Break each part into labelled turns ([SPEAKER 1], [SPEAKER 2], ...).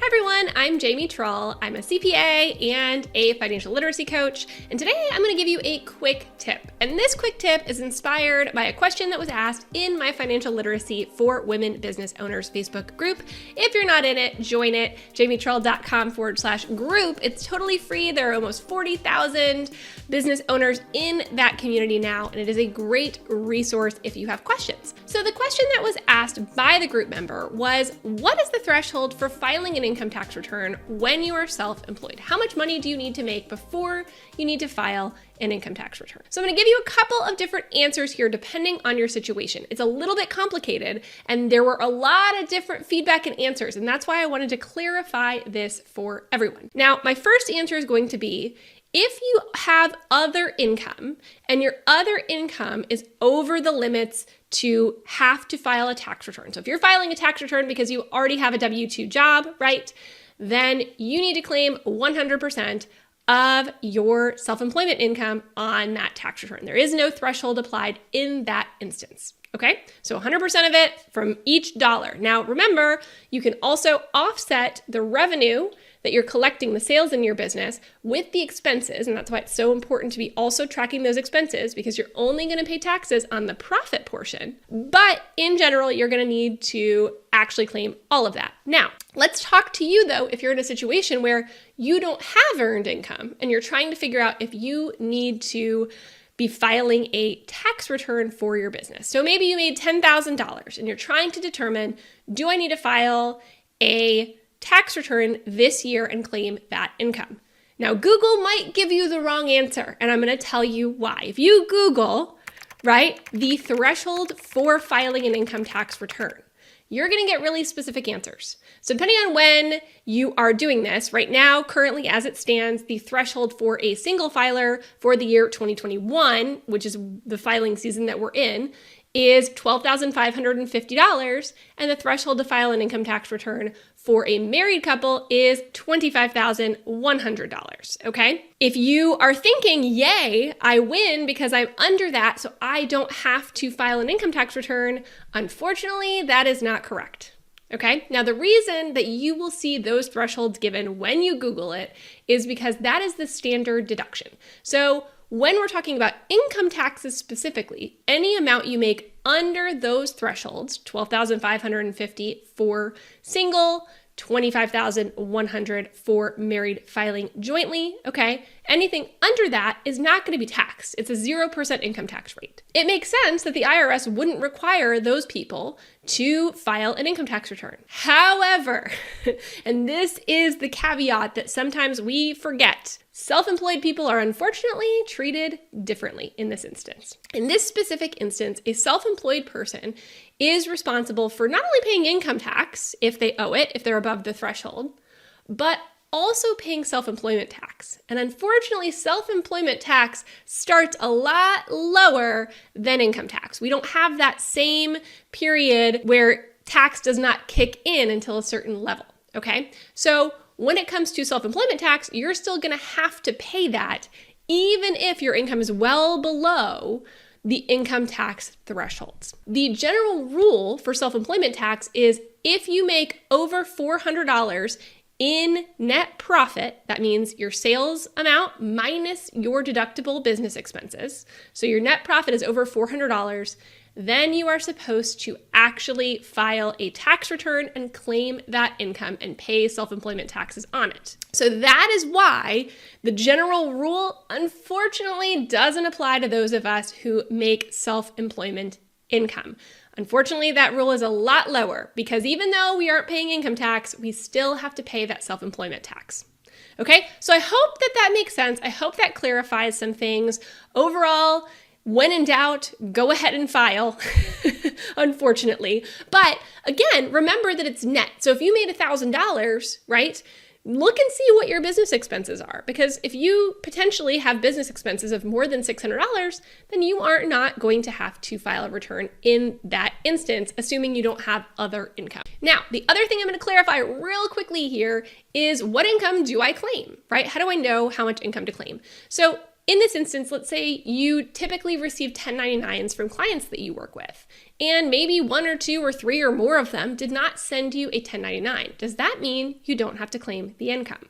[SPEAKER 1] everyone, I'm Jamie Trull. I'm a CPA and a financial literacy coach, and today I'm going to give you a quick tip. And this quick tip is inspired by a question that was asked in my Financial Literacy for Women Business Owners Facebook group. If you're not in it, join it, jamietrull.com/group. It's totally free. There are almost 40,000 business owners in that community now, and it is a great resource if you have questions. So the question that was asked by the group member was, what is the threshold for filing an income tax return when you are self-employed? How much money do you need to make before you need to file an income tax return? So I'm going to give you a couple of different answers here depending on your situation. It's a little bit complicated and there were a lot of different feedback and answers, and that's why I wanted to clarify this for everyone. Now, my first answer is going to be, if you have other income and your other income is over the limits to have to file a tax return. So if you're filing a tax return because you already have a W-2 job, right, then you need to claim 100% of your self-employment income on that tax return. There is no threshold applied in that instance. Okay, so 100% of it from each dollar. Now, remember, you can also offset the revenue that you're collecting, the sales in your business, with the expenses. And that's why it's so important to be also tracking those expenses, because you're only going to pay taxes on the profit portion. But in general, you're going to need to actually claim all of that. Now, let's talk to you though, if you're in a situation where you don't have earned income and you're trying to figure out if you need to be filing a tax return for your business. So maybe you made $10,000 and you're trying to determine, do I need to file a tax return this year and claim that income? Now, Google might give you the wrong answer, and I'm going to tell you why. If you Google, right, the threshold for filing an income tax return, you're going to get really specific answers. So depending on when you are doing this, right now, currently as it stands, the threshold for a single filer for the year 2021, which is the filing season that we're in, is $12,550, and the threshold to file an income tax return for a married couple is $25,100, okay? If you are thinking, yay, I win because I'm under that, so I don't have to file an income tax return, unfortunately, that is not correct. Okay, now the reason that you will see those thresholds given when you Google it is because that is the standard deduction. So when we're talking about income taxes specifically, any amount you make under those thresholds, $12,550 for single, $25,100 for married filing jointly, okay? Anything under that is not going to be taxed. It's a 0% income tax rate. It makes sense that the IRS wouldn't require those people to file an income tax return. However, and this is the caveat that sometimes we forget, self-employed people are unfortunately treated differently in this instance. In this specific instance, a self-employed person is responsible for not only paying income tax if they owe it, if they're above the threshold, but also paying self-employment tax. And unfortunately, self-employment tax starts a lot lower than income tax. We don't have that same period where tax does not kick in until a certain level, okay? So when it comes to self-employment tax, you're still going to have to pay that even if your income is well below the income tax thresholds. The general rule for self-employment tax is if you make over $400 in net profit, that means your sales amount minus your deductible business expenses, so your net profit is over $400, then you are supposed to actually file a tax return and claim that income and pay self-employment taxes on it. So that is why the general rule, unfortunately, doesn't apply to those of us who make self-employment income. Unfortunately, that rule is a lot lower because even though we aren't paying income tax, we still have to pay that self-employment tax. Okay, so I hope that that makes sense. I hope that clarifies some things. Overall, when in doubt, go ahead and file, unfortunately. But again, remember that it's net. So if you made $1,000, right, look and see what your business expenses are. Because if you potentially have business expenses of more than $600, then you are not going to have to file a return in that instance, assuming you don't have other income. Now, the other thing I'm going to clarify real quickly here is, what income do I claim, right? How do I know how much income to claim? So In this instance, let's say you typically receive 1099s from clients that you work with, and maybe 1 or 2 or 3 or more of them did not send you a 1099. Does that mean you don't have to claim the income?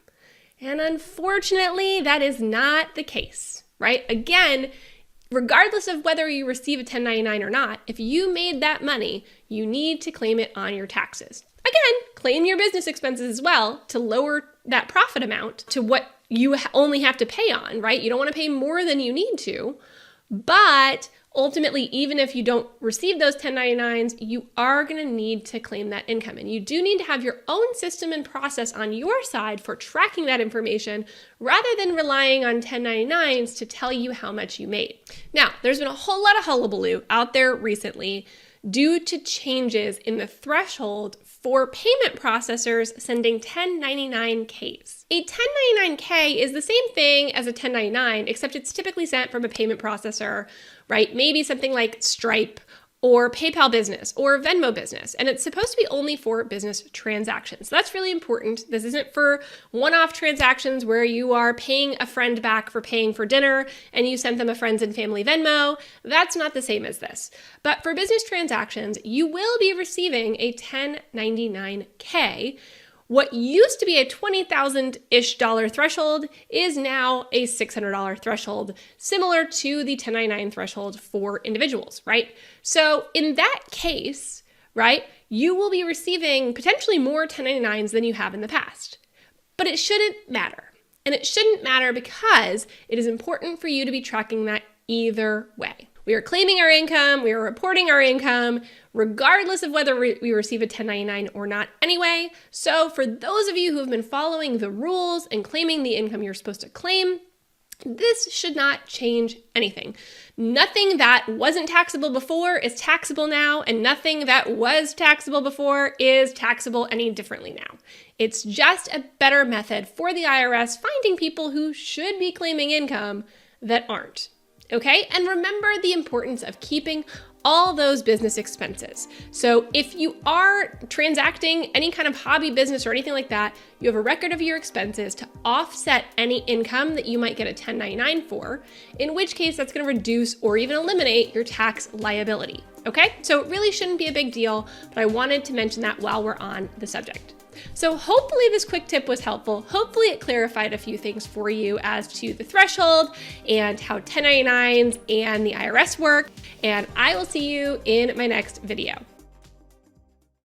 [SPEAKER 1] And unfortunately, that is not the case, right? Again, regardless of whether you receive a 1099 or not, if you made that money, you need to claim it on your taxes. Again, claim your business expenses as well to lower that profit amount to what you only have to pay on, right? You don't want to pay more than you need to, but ultimately, even if you don't receive those 1099s, you are going to need to claim that income. And you do need to have your own system and process on your side for tracking that information rather than relying on 1099s to tell you how much you made. Now, there's been a whole lot of hullabaloo out there recently due to changes in the threshold for payment processors sending 1099Ks. A 1099K is the same thing as a 1099, except it's typically sent from a payment processor, right? Maybe something like Stripe or PayPal Business or Venmo Business, and it's supposed to be only for business transactions. So that's really important. This isn't for one-off transactions where you are paying a friend back for paying for dinner and you sent them a friends and family Venmo. That's not the same as this. But for business transactions, you will be receiving a 1099K. What used to be a $20,000-ish threshold is now a $600 threshold, similar to the 1099 threshold for individuals, right? So in that case, right, you will be receiving potentially more 1099s than you have in the past. But it shouldn't matter. And it shouldn't matter because it is important for you to be tracking that either way. We are claiming our income, we are reporting our income, regardless of whether we receive a 1099 or not anyway. So for those of you who have been following the rules and claiming the income you're supposed to claim, this should not change anything. Nothing that wasn't taxable before is taxable now, and nothing that was taxable before is taxable any differently now. It's just a better method for the IRS finding people who should be claiming income that aren't. Okay, and remember the importance of keeping all those business expenses. So if you are transacting any kind of hobby business or anything like that, you have a record of your expenses to offset any income that you might get a 1099 for, in which case that's going to reduce or even eliminate your tax liability. Okay, so it really shouldn't be a big deal, but I wanted to mention that while we're on the subject. So hopefully this quick tip was helpful. Hopefully it clarified a few things for you as to the threshold and how 1099s and the IRS work. And I will see you in my next video.